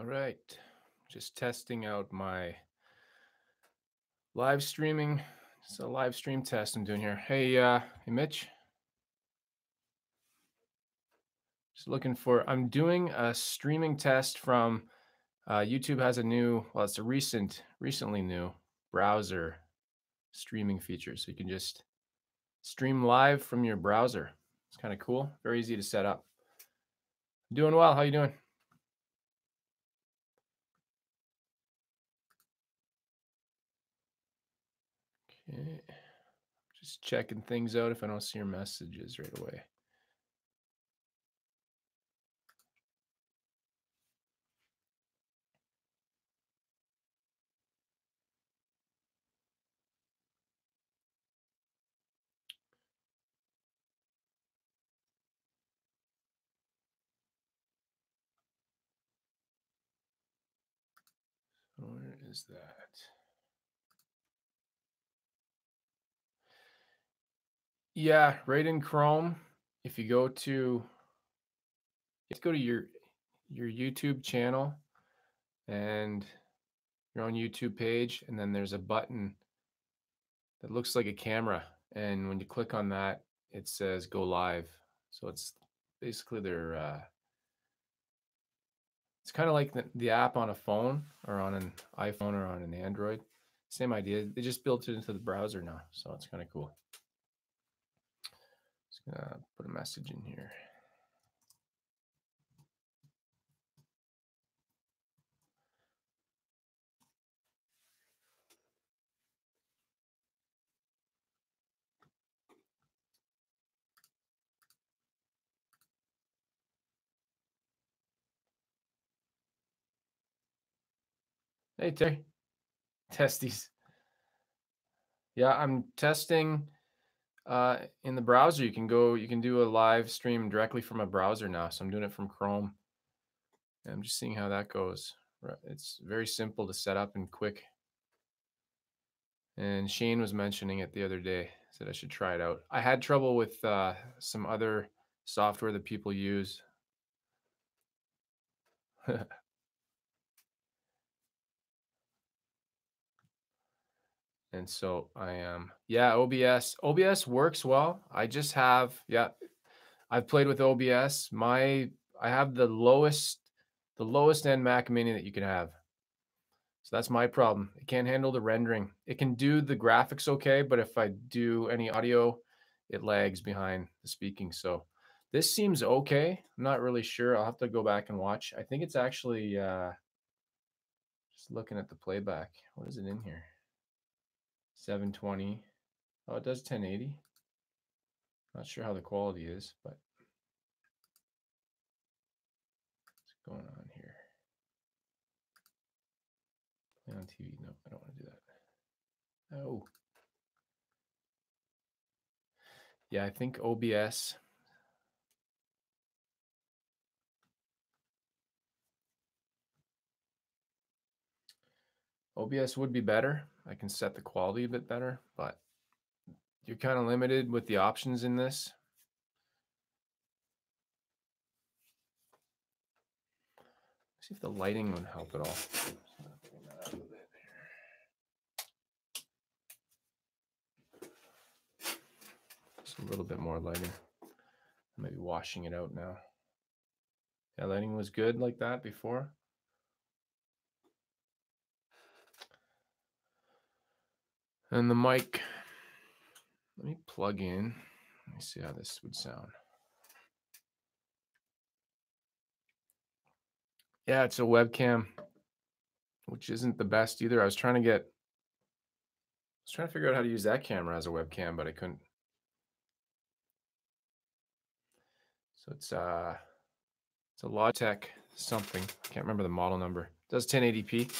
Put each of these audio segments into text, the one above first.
All right, just testing out my live streaming. It's a live stream test I'm doing here. Hey, Mitch. Just looking for. I'm doing a streaming test from YouTube. Has a new, well, it's a recently new browser streaming feature, so you can just stream live from your browser. It's kind of cool. Very easy to set up. Doing well. How you doing? Okay. Just checking things out if I don't see your messages right away. Where is that? Yeah, right in Chrome. If you go to, you have to go to your YouTube channel and your own YouTube page, and then there's a button that looks like a camera. And when you click on that, it says go live. So it's basically it's kind of like the app on a phone or on an iPhone or on an Android. Same idea. They just built it into the browser now. So it's kind of cool. Just gonna put a message in here. Hey, Terry. Testies. Yeah, I'm testing in the browser. You can do a live stream directly from a browser now. So I'm doing it from Chrome. And I'm just seeing how that goes. It's very simple to set up and quick. And Shane was mentioning it the other day, said I should try it out. I had trouble with some other software that people use. And so I am, yeah, OBS. OBS works well. I just have, yeah, I've played with OBS. I have the lowest end Mac Mini that you can have. So that's my problem. It can't handle the rendering. It can do the graphics okay, but if I do any audio, it lags behind the speaking. So this seems okay. I'm not really sure. I'll have to go back and watch. I think it's actually just looking at the playback. What is it in here? 720. Oh, it does 1080. Not sure how the quality is, but what's going on here? Play on TV. No, I don't want to do that. Oh. Yeah, I think OBS. OBS would be better. I can set the quality a bit better, but you're kind of limited with the options in this. See if the lighting would help at all. Just a little bit more lighting. Maybe washing it out now. Yeah, lighting was good like that before. And the mic, let me plug in. Let me see how this would sound. Yeah, it's a webcam, which isn't the best either. I was trying to figure out how to use that camera as a webcam, but I couldn't. So it's a Logitech something. I can't remember the model number. It does 1080p.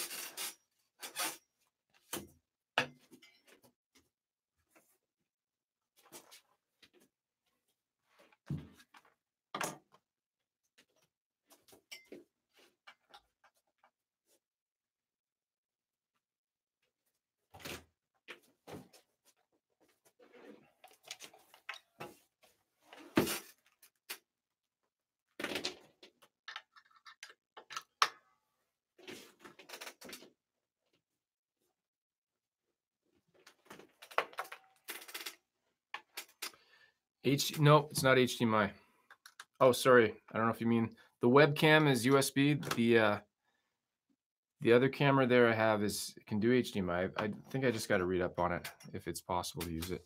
No, it's not HDMI. Oh, sorry. I don't know if you mean the webcam is USB. The other camera there I have can do HDMI. I think I just got to read up on it if it's possible to use it.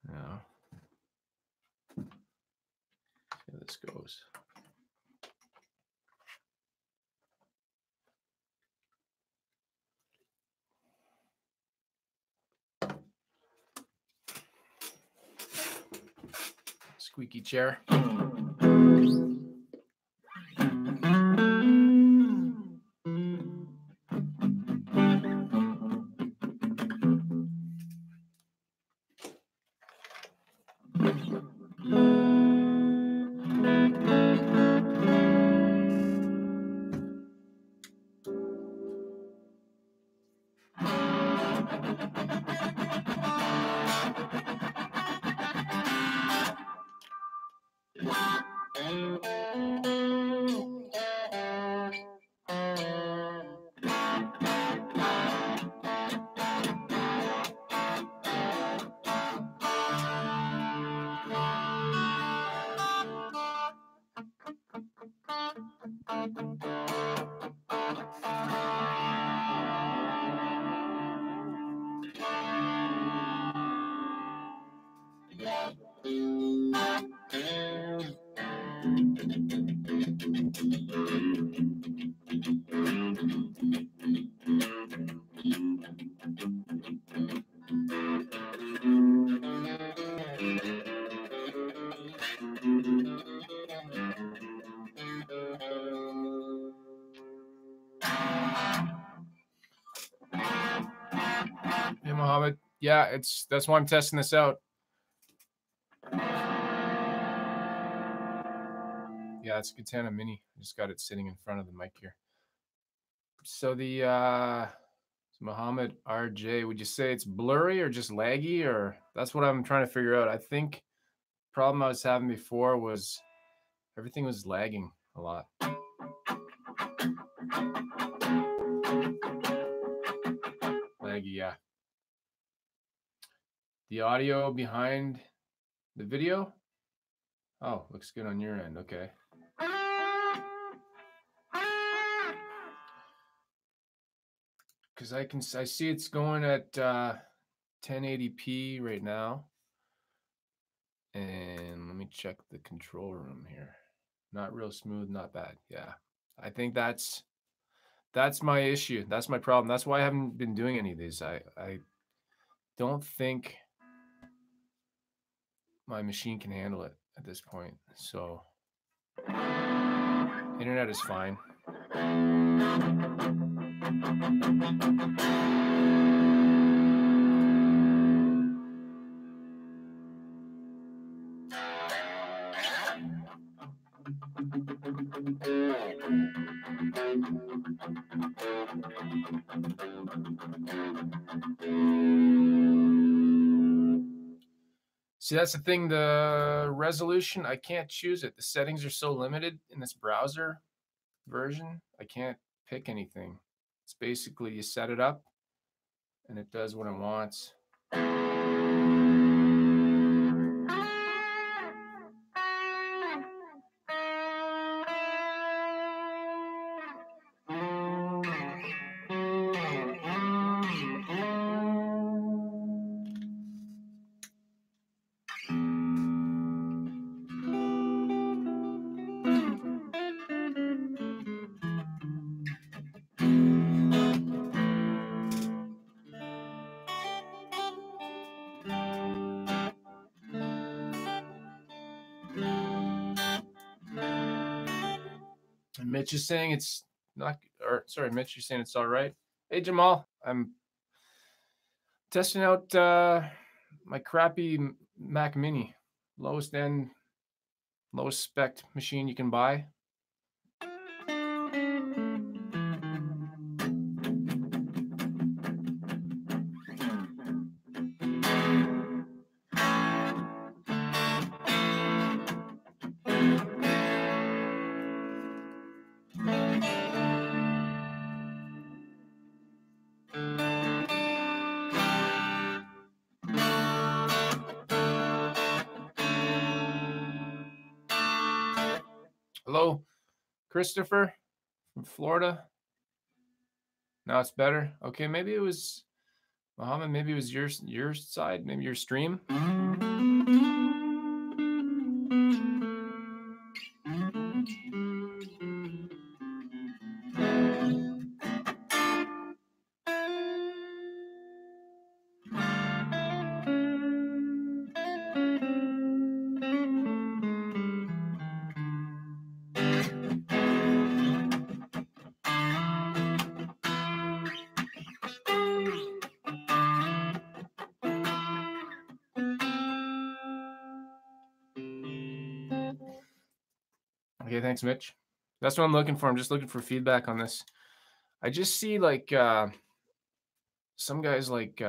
Now, here this goes. Squeaky chair. Hey, Mohammed. Yeah, that's why I'm testing this out. Yeah, it's a Katana Mini. I just got it sitting in front of the mic here. So the Mohammed RJ, would you say it's blurry or just laggy, or that's what I'm trying to figure out? I think the problem I was having before was everything was lagging a lot. Laggy, yeah. The audio behind the video? Oh, looks good on your end. Okay. Because I see it's going at 1080p right now. And let me check the control room here. Not real smooth, not bad. Yeah. I think that's my issue. That's my problem. That's why I haven't been doing any of these. I don't think my machine can handle it at this point. So internet is fine. See, that's the thing, the resolution, I can't choose it. The settings are so limited in this browser version. I can't pick anything. It's basically you set it up and it does what it wants. And Mitch is saying it's not, or sorry, Mitch, you're saying it's all right. Hey, Jamal, I'm testing out my crappy Mac Mini, lowest end, lowest spec machine you can buy. Hello, Christopher from Florida. Now it's better. Okay, maybe it was Muhammad. Maybe it was your side. Maybe your stream. Okay, thanks, Mitch. That's what I'm looking for. I'm just looking for feedback on this. I just see like some guys like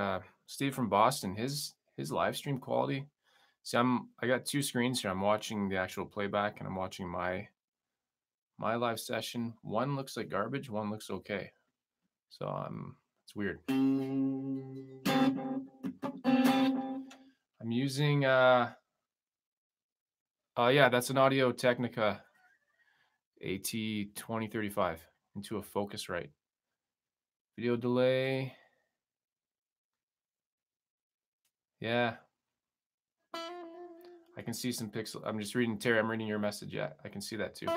Steve from Boston, his live stream quality. See, I got two screens here. I'm watching the actual playback and I'm watching my live session. One looks like garbage, one looks okay. So it's weird. I'm using yeah, that's an Audio Technica AT2035 into a Focusrite. Video delay. Yeah. I can see some pixel. I'm just reading, Terry, I'm reading your message. Yeah, I can see that too.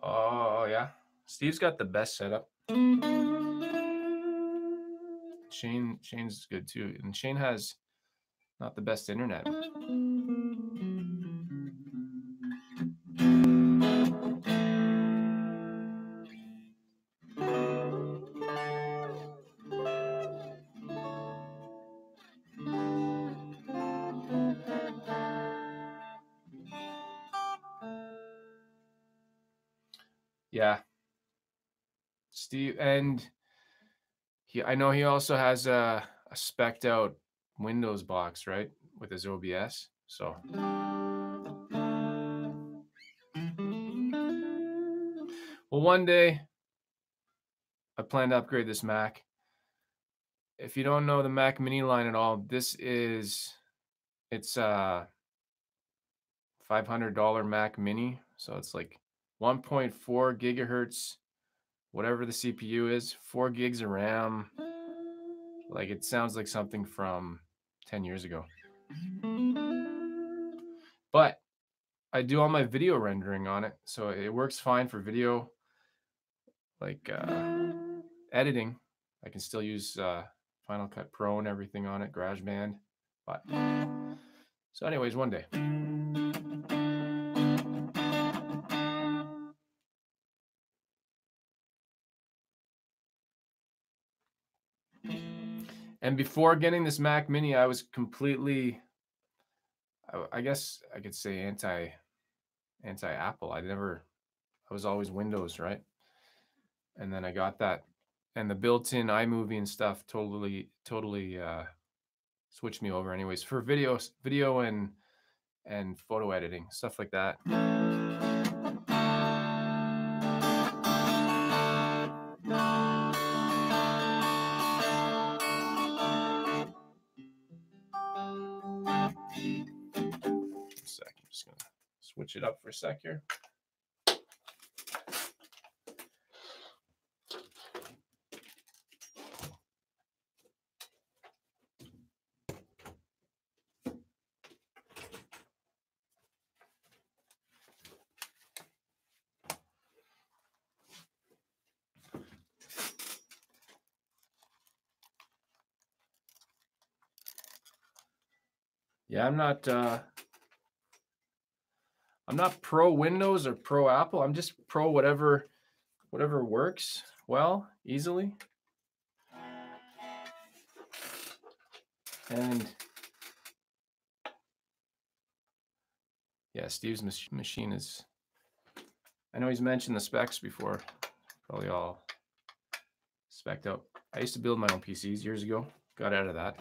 Oh, yeah. Steve's got the best setup. Shane's good too. And Shane has not the best internet. Yeah. Steve, and I know he also has a spec'd out Windows box, right? With his OBS. So well, one day I plan to upgrade this Mac. If you don't know the Mac Mini line at all, it's a $500 Mac Mini. So it's like 1.4 gigahertz, whatever the CPU is, 4 gigs of RAM. Like it sounds like something from 10 years ago. But I do all my video rendering on it, so it works fine for video, like editing. I can still use Final Cut Pro and everything on it, GarageBand. But so, anyways, one day. And before getting this Mac Mini, I was completely, I guess I could say anti-Apple. I was always Windows, right? And then I got that, and the built-in iMovie and stuff totally switched me over. Anyways, for video and photo editing, stuff like that. I'm just gonna switch it up for a sec here. Yeah, I'm not pro Windows or pro Apple. I'm just pro whatever works well, easily. And yeah, Steve's machine is, I know he's mentioned the specs before, probably all spec'd out. I used to build my own PCs years ago, got out of that.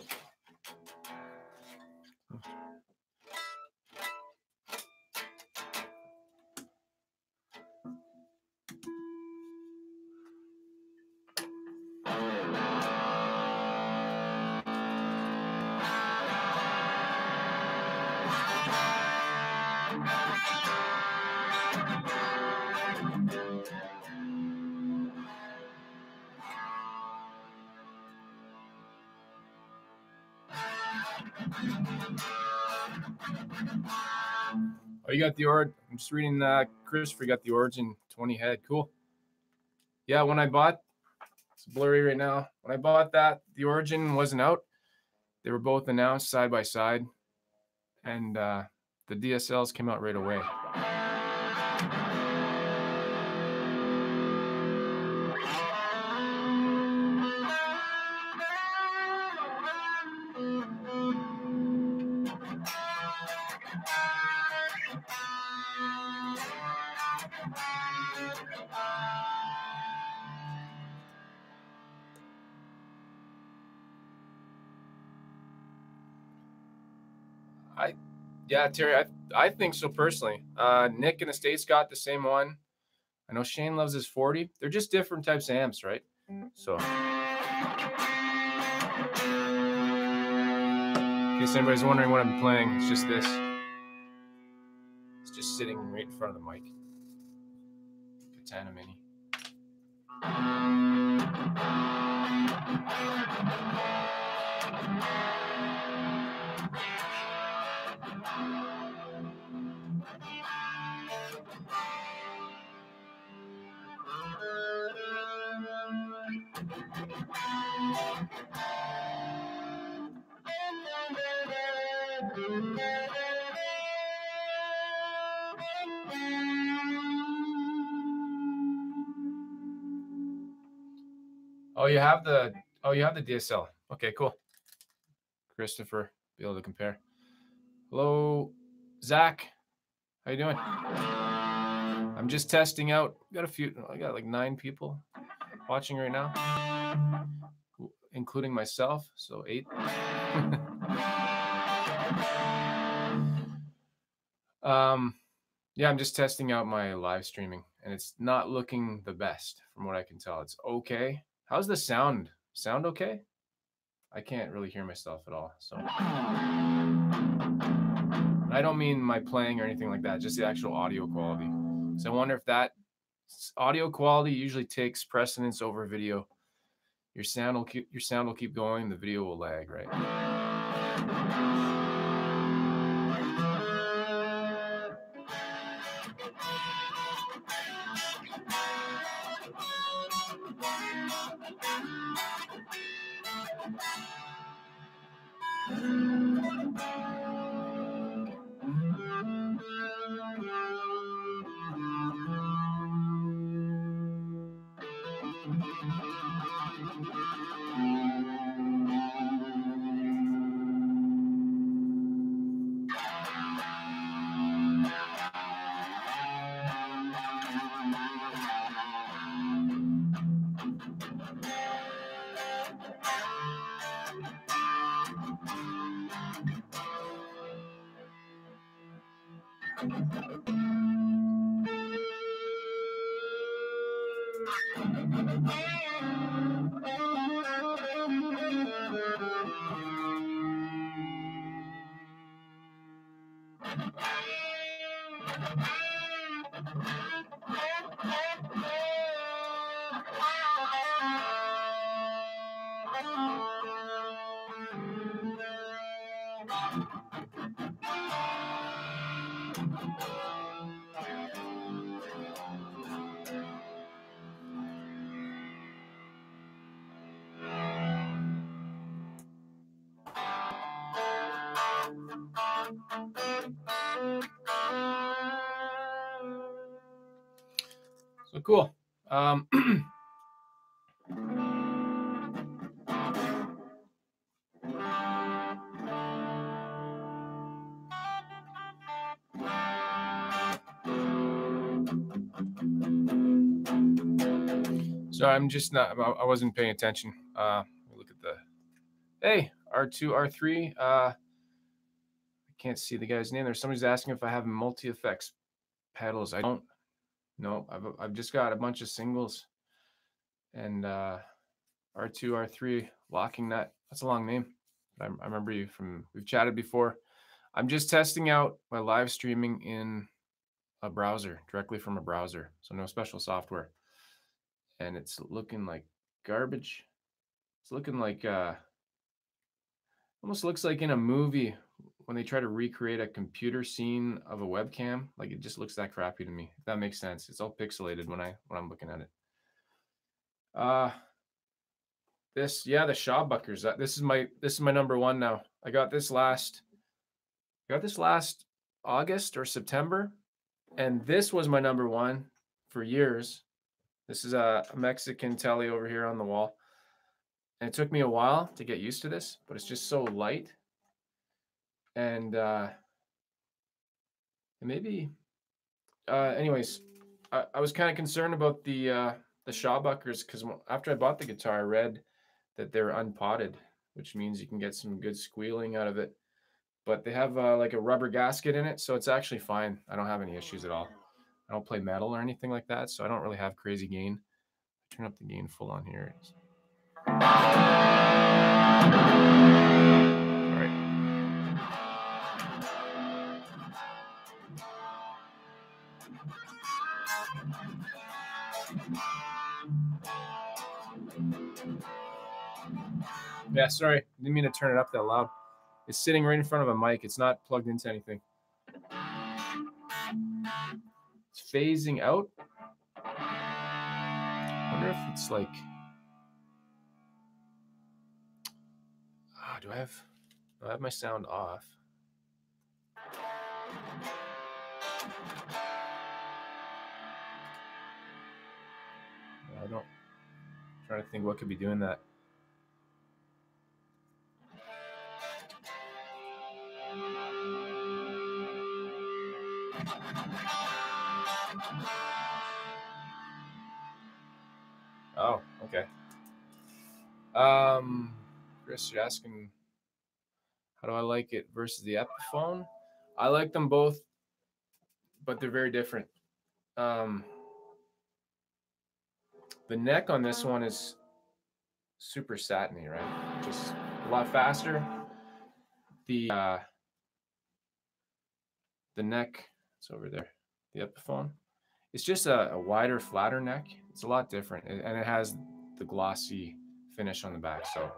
Oh, you got the origin. I'm just reading Christopher got the origin 20 head. Cool. Yeah, when I bought, it's blurry right now. When I bought that, the origin wasn't out. They were both announced side by side, and the DSLs came out right away. Yeah, Terry, I think so personally. Nick in the States got the same one. I know Shane loves his 40. They're just different types of amps, right? So, in case anybody's wondering what I'm playing, it's just this. It's just sitting right in front of the mic. Katana Mini. Oh, you have the DSL. Okay, cool. Christopher, be able to compare. Hello, Zach. How you doing? I'm just testing out. Got a few. I got like 9 people watching right now, including myself. So 8. Yeah, I'm just testing out my live streaming, and it's not looking the best from what I can tell. It's okay. How's the sound? Sound okay? I can't really hear myself at all. So I don't mean my playing or anything like that, just the actual audio quality. So I wonder if that audio quality usually takes precedence over video. Your sound will keep going, the video will lag, right? So cool. So I'm just not. I wasn't paying attention. Look at the. Hey, R2, R3. I can't see the guy's name there. Somebody's asking if I have multi effects pedals. I don't. No, I've just got a bunch of singles. And R2, R3, Locking Nut. That's a long name. I remember you from. We've chatted before. I'm just testing out my live streaming in a browser, directly from a browser, so no special software. And it's looking like garbage. It's looking like almost looks like in a movie when they try to recreate a computer scene of a webcam. Like it just looks that crappy to me. If that makes sense. It's all pixelated when I'm looking at it. The Shawbuckers. This is my number one now. I got this last August or September, and this was my number one for years. This is a Mexican telly over here on the wall. And it took me a while to get used to this, but it's just so light. And maybe, anyways, I was kind of concerned about the Shawbuckers because after I bought the guitar, I read that they're unpotted, which means you can get some good squealing out of it. But they have like a rubber gasket in it, so it's actually fine. I don't have any issues at all. I don't play metal or anything like that, so I don't really have crazy gain. Turn up the gain full on here. All right. Yeah, sorry. Didn't mean to turn it up that loud. It's sitting right in front of a mic. It's not plugged into anything. It's phasing out. I wonder if it's like... do I have my sound off? I don't... I'm trying to think what could be doing that. Oh, okay. Chris, you're asking, how do I like it versus the Epiphone? I like them both, but they're very different. The neck on this one is super satiny, right? Just a lot faster. The neck, it's over there. The Epiphone. It's just a wider, flatter neck. It's a lot different, and it has the glossy finish on the back. So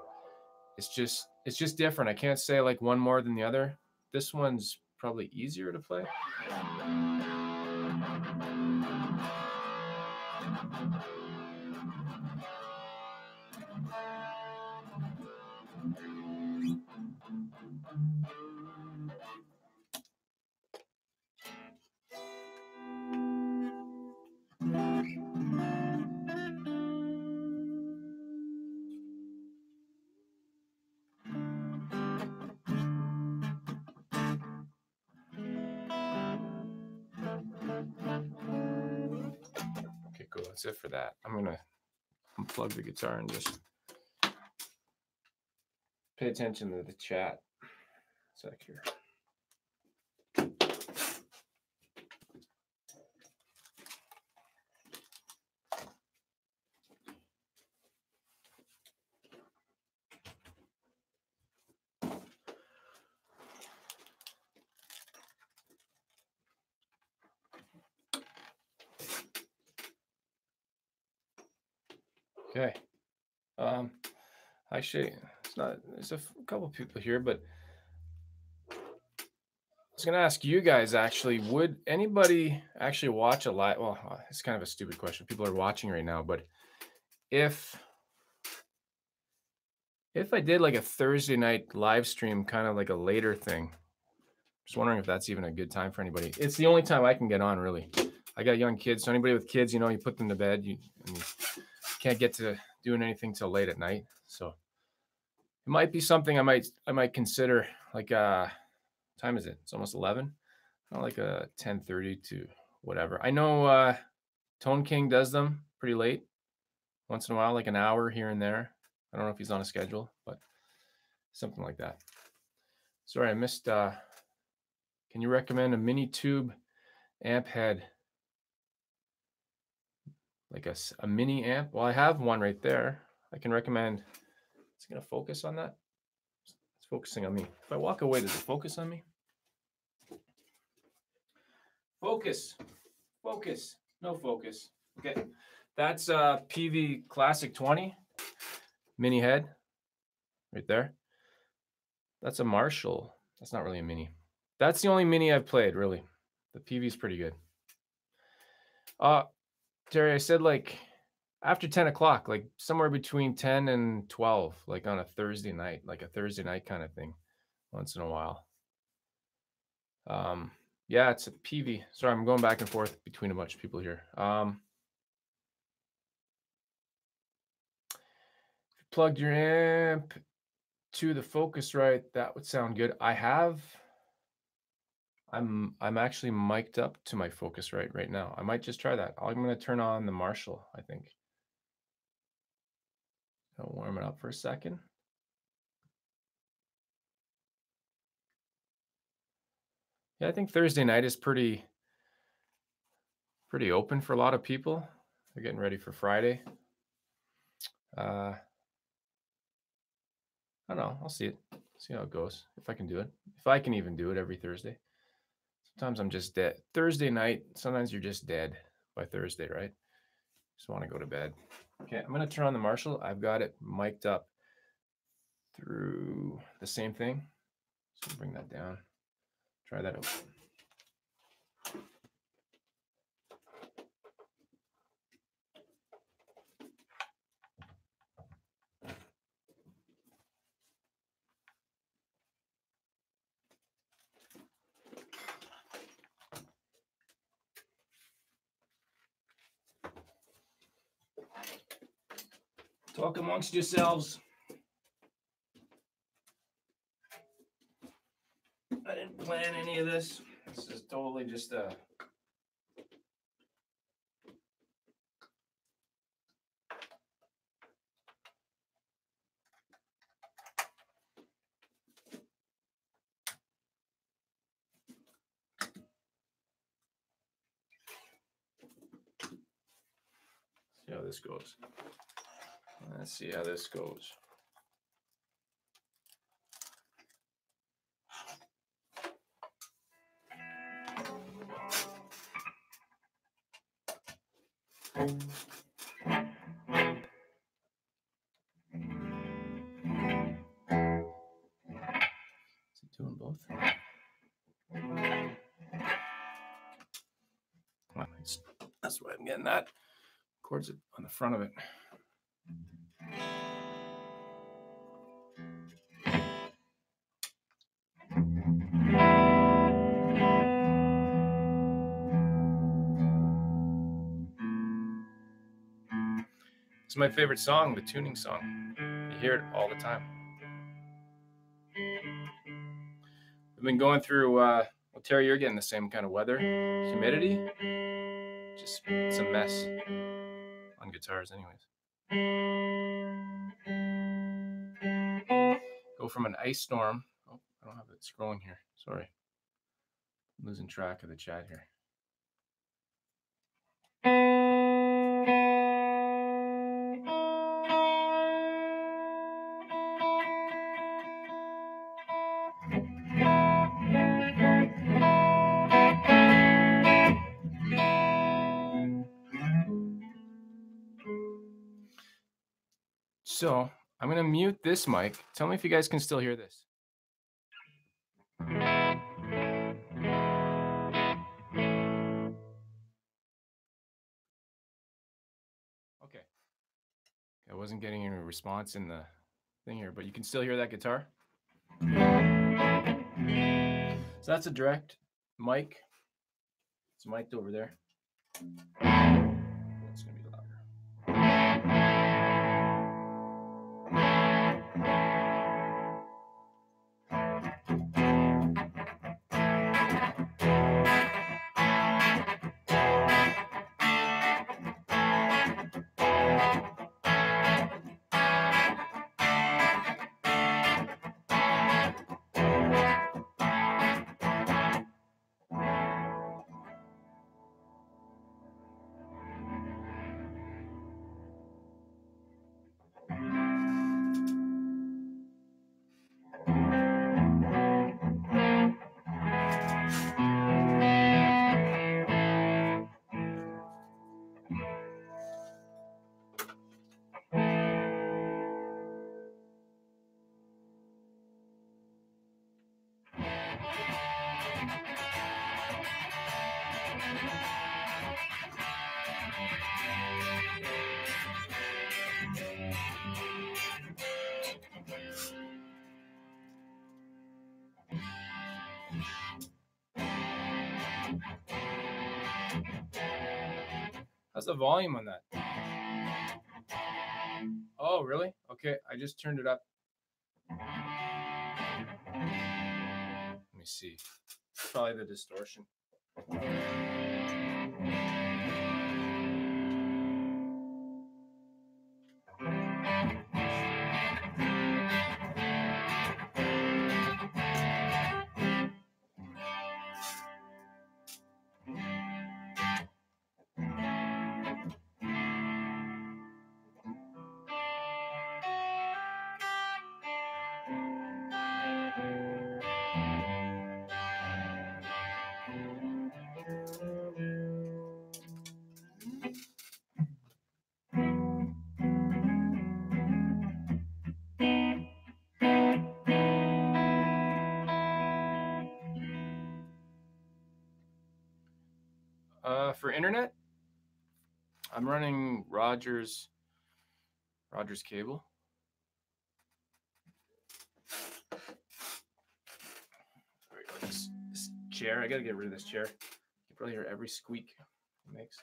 it's just different. I can't say like one more than the other. This one's probably easier to play. Okay, cool. That's it for that. I'm gonna unplug the guitar and just pay attention to the chat. Sec here. Okay. Actually, it's not. There's a couple people here, but I was gonna ask you guys. Actually, would anybody actually watch a live? Well, it's kind of a stupid question. People are watching right now, but if I did like a Thursday night live stream, kind of like a later thing, just wondering if that's even a good time for anybody. It's the only time I can get on, really. I got young kids, so anybody with kids, you put them to bed, you can't get to doing anything till late at night. So it might be something I might consider. Like, time is it? It's almost 11. Like a 10:30 to whatever. I know Tone King does them pretty late, once in a while, like an hour here and there. I don't know if he's on a schedule, but something like that. Sorry, I missed. Can you recommend a mini tube amp head? Like a mini amp? Well, I have one right there. I can recommend. It's going to focus on that. It's focusing on me. If I walk away, does it focus on me? Focus. Focus. No focus. Okay. That's PV Classic 20 mini head right there. That's a Marshall. That's not really a mini. That's the only mini I've played, really. The PV's pretty good. Terry, I said like after 10 o'clock, like somewhere between 10 and 12, like on a Thursday night, like a Thursday night kind of thing, once in a while. Yeah, it's a PV. Sorry, I'm going back and forth between a bunch of people here. Plugged your amp to the Focusrite, that would sound good. I'm actually mic'd up to my Focusrite right now. I might just try that. I'm going to turn on the Marshall, I think. I'll warm it up for a second. Yeah, I think Thursday night is pretty open for a lot of people. They're getting ready for Friday. I don't know. I'll see how it goes. If I can do it. If I can even do it every Thursday. Sometimes I'm just dead. Thursday night, sometimes you're just dead by Thursday, right? Just want to go to bed. Okay, I'm going to turn on the Marshall. I've got it mic'd up through the same thing. So bring that down. Try that out. Talk amongst yourselves. I didn't plan any of this. This is totally just a... See how this goes. Let's see how this goes. Is it doing both? Well, that's why I'm getting that. Chords on the front of it. It's my favorite song, the tuning song. You hear it all the time. I've been going through, well, Terry, you're getting the same kind of weather. Humidity, just it's a mess on guitars anyways. Go from an ice storm. Oh, I don't have it scrolling here. Sorry. I'm losing track of the chat here. So I'm going to mute this mic. Tell me if you guys can still hear this. Okay. I wasn't getting any response in the thing here, but you can still hear that guitar. So that's a direct mic. It's mic'd over there. It's going to be louder. How's the volume on that? Oh, really? Okay, I just turned it up. Let me see. Probably the distortion. For internet, I'm running Rogers cable. Sorry, this chair. I gotta get rid of this chair. You can probably hear every squeak it makes.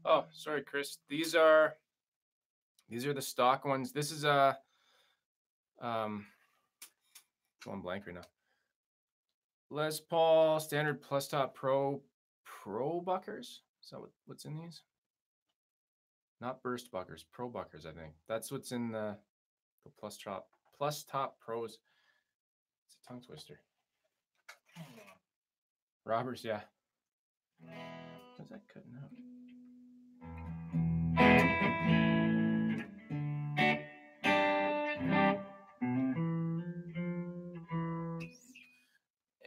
Oh, sorry, Chris. These are the stock ones. This is going blank right now. Les Paul standard plus top pro buckers. Is that what's in these? Not burst buckers, pro buckers. I think that's what's in the plus top pros. It's a tongue twister. Robbers, yeah. What's that cutting out?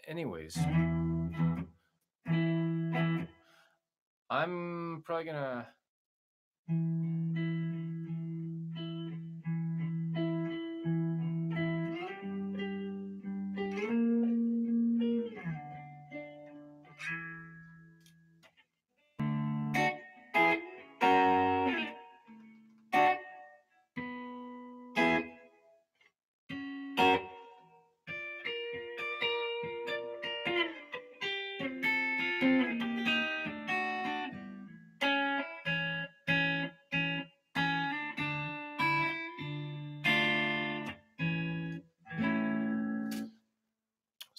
Anyways, I'm probably gonna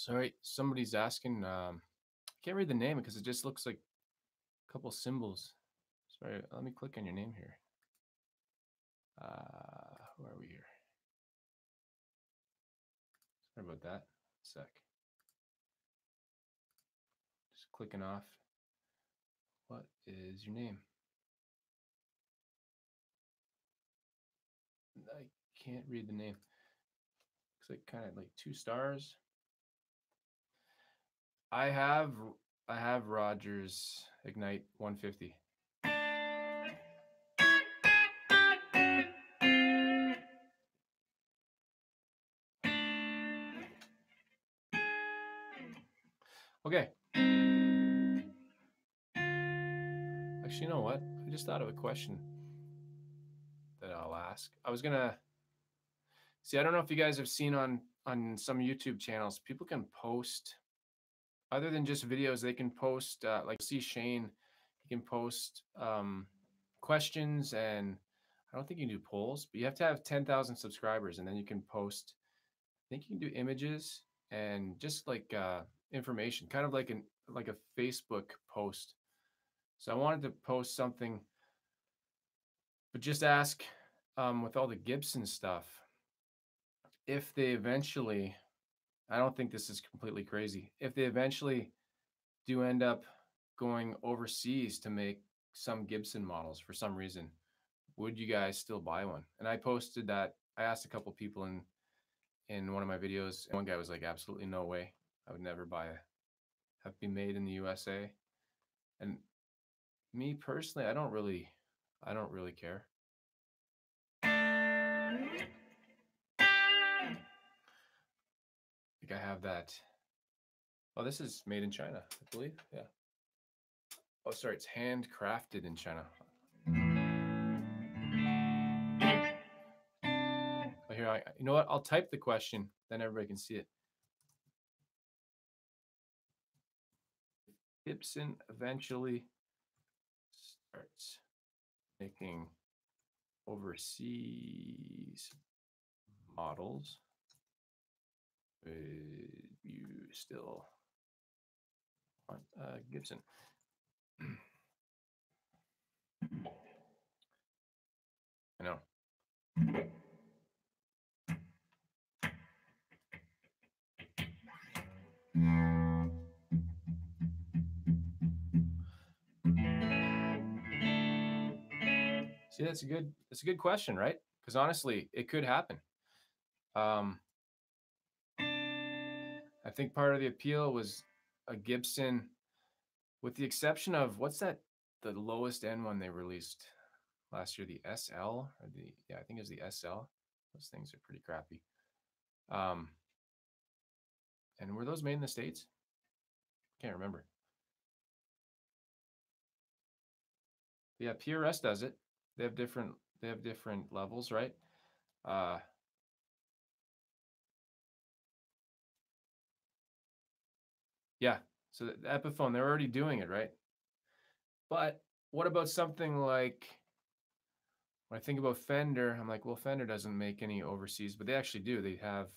sorry, somebody's asking. I can't read the name because it just looks like a couple symbols. Sorry, let me click on your name here. Who are we here? Sorry about that. Sec. Just clicking off. What is your name? I can't read the name. Looks like kind of like 2 stars. I have Rogers Ignite 150. Okay. Actually, you know what? I just thought of a question that I'll ask. I was gonna see. I don't know if you guys have seen on some YouTube channels, people can post other than just videos. They can post like see Shane. He can post questions, and I don't think you can do polls, but you have to have 10,000 subscribers, and then you can post. I think you can do images and just like information, kind of like a Facebook post. So I wanted to post something, but just ask with all the Gibson stuff, if they eventually, I don't think this is completely crazy, if they eventually do end up going overseas to make some Gibson models for some reason, would you guys still buy one? And I posted that. I asked a couple people in one of my videos, and one guy was like, absolutely no way. I would never have been made in the USA. And me personally, I don't really care. Like I have that. Oh, this is made in China, I believe. Yeah. Oh, sorry, it's handcrafted in China. Oh, here, you know what? I'll type the question, then everybody can see it. Gibson eventually starts making overseas models, would you still want Gibson? I know. See, that's a good question, right? Because honestly, it could happen. I think part of the appeal was a Gibson, with the exception of the lowest end one they released last year, the SL or I think it was the SL. Those things are pretty crappy. And were those made in the States? Can't remember. Yeah, PRS does it. They have different levels, right? Yeah. So the Epiphone, they're already doing it, right? But what about something like, when I think about Fender, I'm like, well, Fender doesn't make any overseas, but they actually do. They have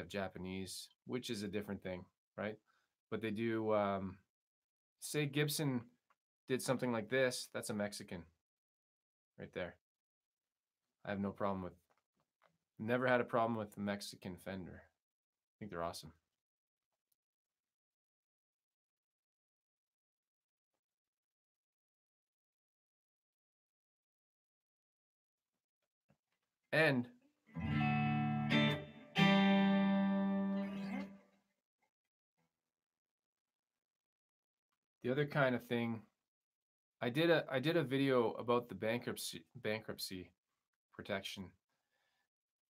Japanese, which is a different thing, right? But they do. Say Gibson did something like this. That's a Mexican, right there. I have no problem with. Never had a problem with the Mexican Fender. I think they're awesome. And the other kind of thing, I did a video about the bankruptcy protection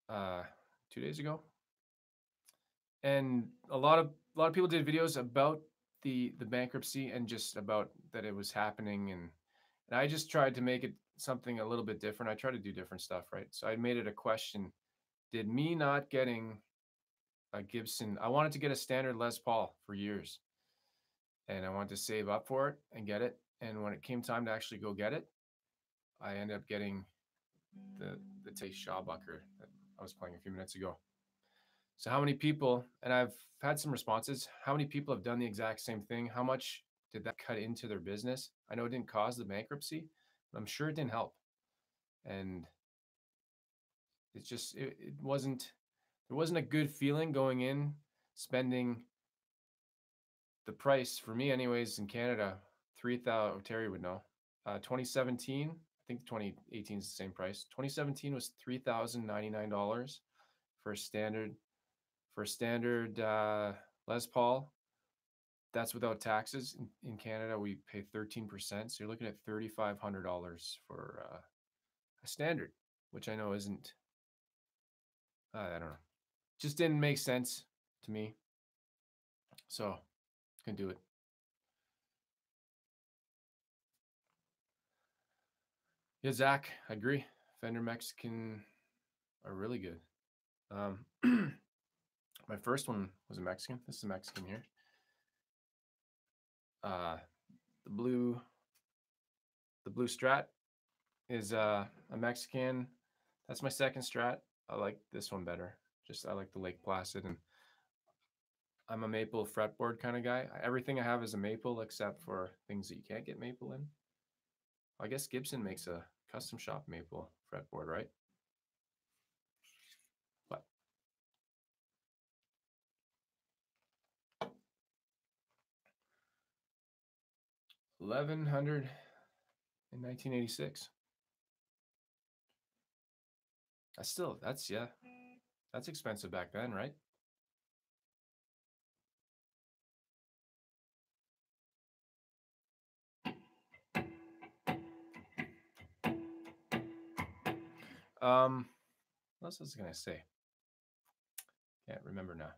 2 days ago, and a lot of people did videos about the bankruptcy and just about that it was happening, and I just tried to make it something a little bit different. I try to do different stuff, right? So I made it a question: did me not getting a Gibson? I wanted to get a standard Les Paul for years, and I wanted to save up for it and get it. And when it came time to actually go get it, I ended up getting the Taste Shawbucker that I was playing a few minutes ago. So how many people, and I've had some responses, how many people have done the exact same thing? How much did that cut into their business? I know it didn't cause the bankruptcy, but I'm sure it didn't help. And it's just, it wasn't, there wasn't a good feeling going in, spending the price, for me anyways, in Canada, 3,000, Terry would know, 2017, I think 2018 is the same price. 2017 was $3,099 for a standard Les Paul. That's without taxes. In Canada, we pay 13%. So you're looking at $3,500 for a standard, which I know isn't, I don't know, just didn't make sense to me. So couldn't do it. Yeah, Zach, I agree. Fender Mexican are really good. My first one was a Mexican. This is a Mexican here. The blue Strat is a Mexican. That's my second Strat. I like this one better. I like the Lake Placid, and I'm a maple fretboard kind of guy. Everything I have is a maple except for things that you can't get maple in. I guess Gibson makes a custom shop maple fretboard, right? But $1,100 in 1986. That's expensive back then, right? What else was I gonna say? Can't remember now.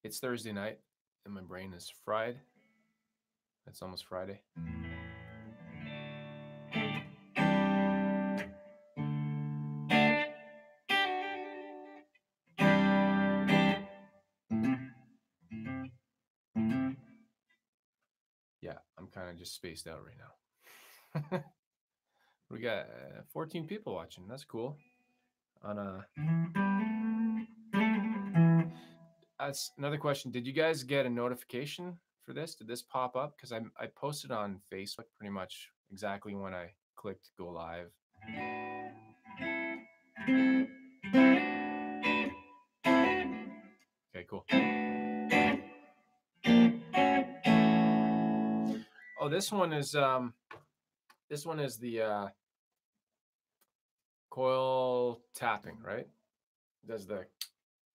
It's Thursday night, and my brain is fried. It's almost Friday. Yeah, I'm kind of just spaced out right now. We got 14 people watching. That's cool. On a That's another question. Did you guys get a notification for this? Did this pop up? Because I posted on Facebook pretty much exactly when I clicked go live. Okay, cool. Oh, this one is the coil tapping, right? It does the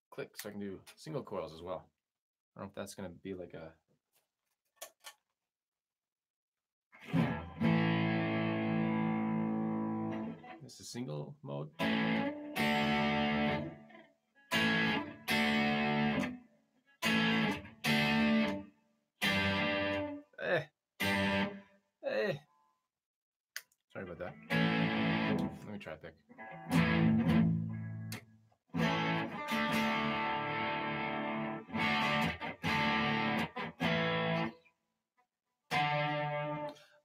click, so I can do single coils as well. I don't know if that's gonna be like a this is single mode. Sorry about that. Let me try a pick.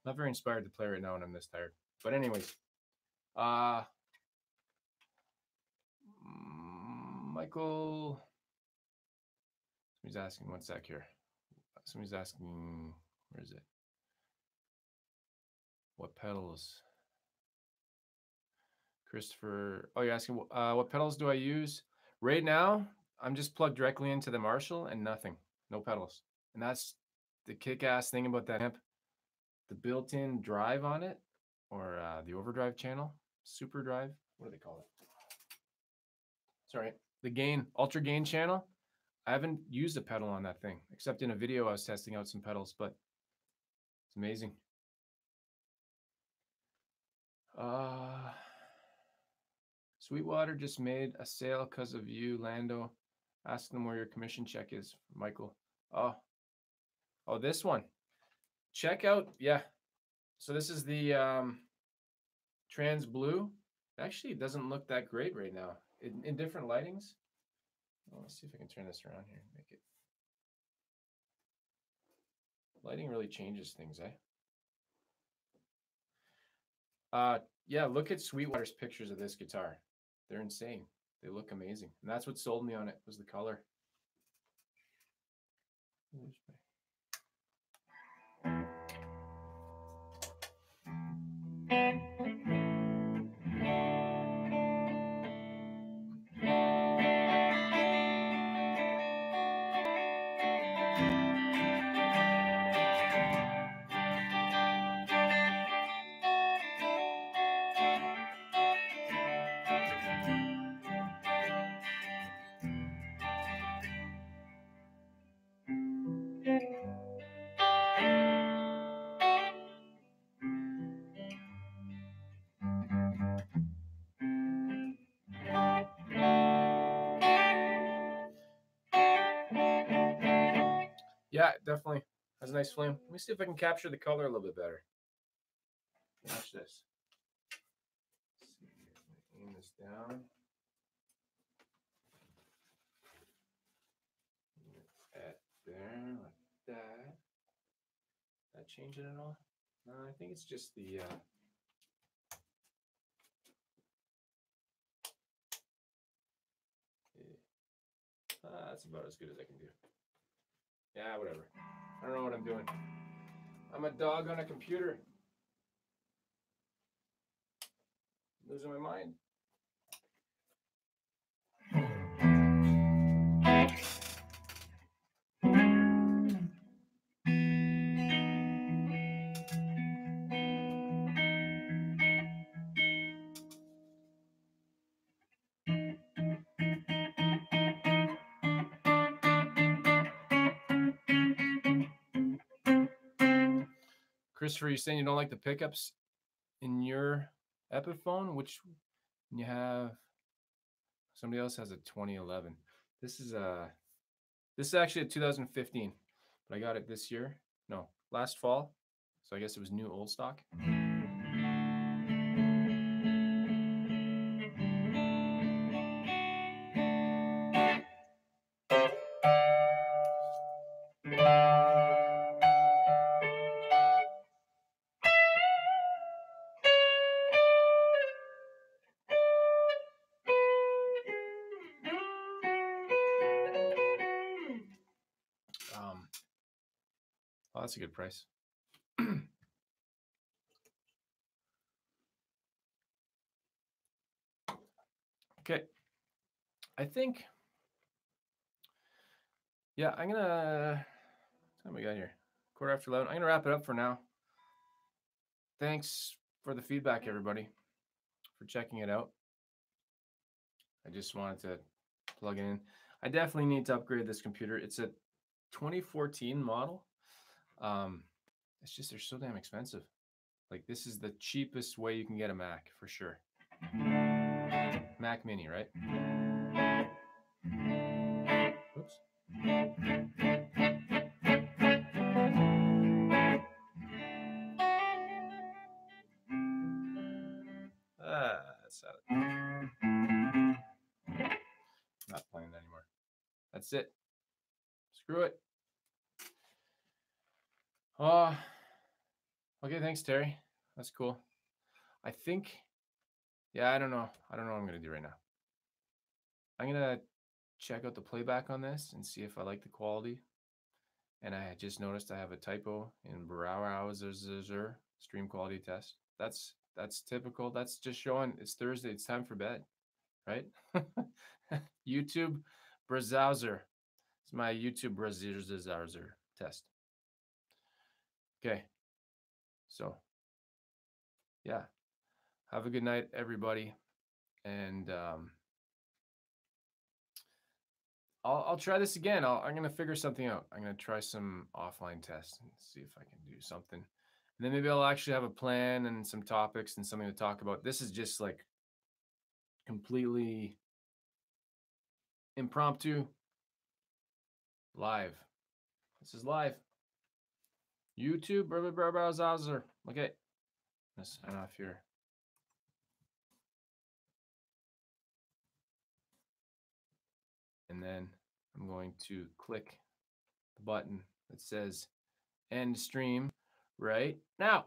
Not very inspired to play right now when I'm this tired. But anyways, Michael, somebody's asking one sec here. Somebody's asking, where is it? What pedals? Christopher, oh, you're asking what pedals do I use? Right now, I'm just plugged directly into the Marshall and nothing, no pedals. And that's the kick-ass thing about that amp. The built-in drive on it, or the overdrive channel, super drive, what do they call it? Sorry, the gain, ultra gain channel. I haven't used a pedal on that thing, except in a video I was testing out some pedals, but it's amazing. Sweetwater just made a sale because of you, Lando. Ask them where your commission check is, Michael. Oh, this one. Check out, yeah. So this is the Trans Blue. Actually, it doesn't look that great right now. In different lightings. Oh, let's see if I can turn this around here and make it. Lighting really changes things, eh? Yeah, look at Sweetwater's pictures of this guitar. They're insane. They look amazing. And that's what sold me on it, was the color. Yeah, definitely has a nice flame. Let me see if I can capture the color a little bit better. Watch this. Let's see here. Aim this down. At there, like that. That change it at all? No, I think it's just the that's about as good as I can do. Yeah, whatever. I don't know what I'm doing. I'm a dog on a computer. Losing my mind. Christopher, you saying you don't like the pickups in your Epiphone? Which you have? Somebody else has a 2011. This is actually a 2015. but I got it this year. No, last fall. So I guess it was new old stock. Oh, that's a good price. Okay. I think, yeah, I'm gonna, what time we got here? 11:15. I'm gonna wrap it up for now. Thanks for the feedback, everybody, for checking it out. I just wanted to plug it in. I definitely need to upgrade this computer. It's a 2014 model. It's just they're so damn expensive. Like, this is the cheapest way you can get a Mac for sure. Mac Mini, right? Oops. That's not playing anymore. That's it. Screw it. Okay, thanks, Terry. That's cool. I think, yeah, I don't know. I don't know what I'm gonna do right now. I'm gonna check out the playback on this and see if I like the quality. And I just noticed I have a typo in browser stream quality test. That's typical. That's just showing it's Thursday. It's time for bed, right? YouTube browser. It's my YouTube browser test. Okay. So, yeah. Have a good night, everybody. And I'll try this again. I'm gonna figure something out. I'm gonna try some offline tests and see if I can do something. And then maybe I'll actually have a plan and some topics and something to talk about. This is just like completely impromptu live. This is live. YouTube browser. Okay. Let's sign off here. And then I'm going to click the button that says end stream right now.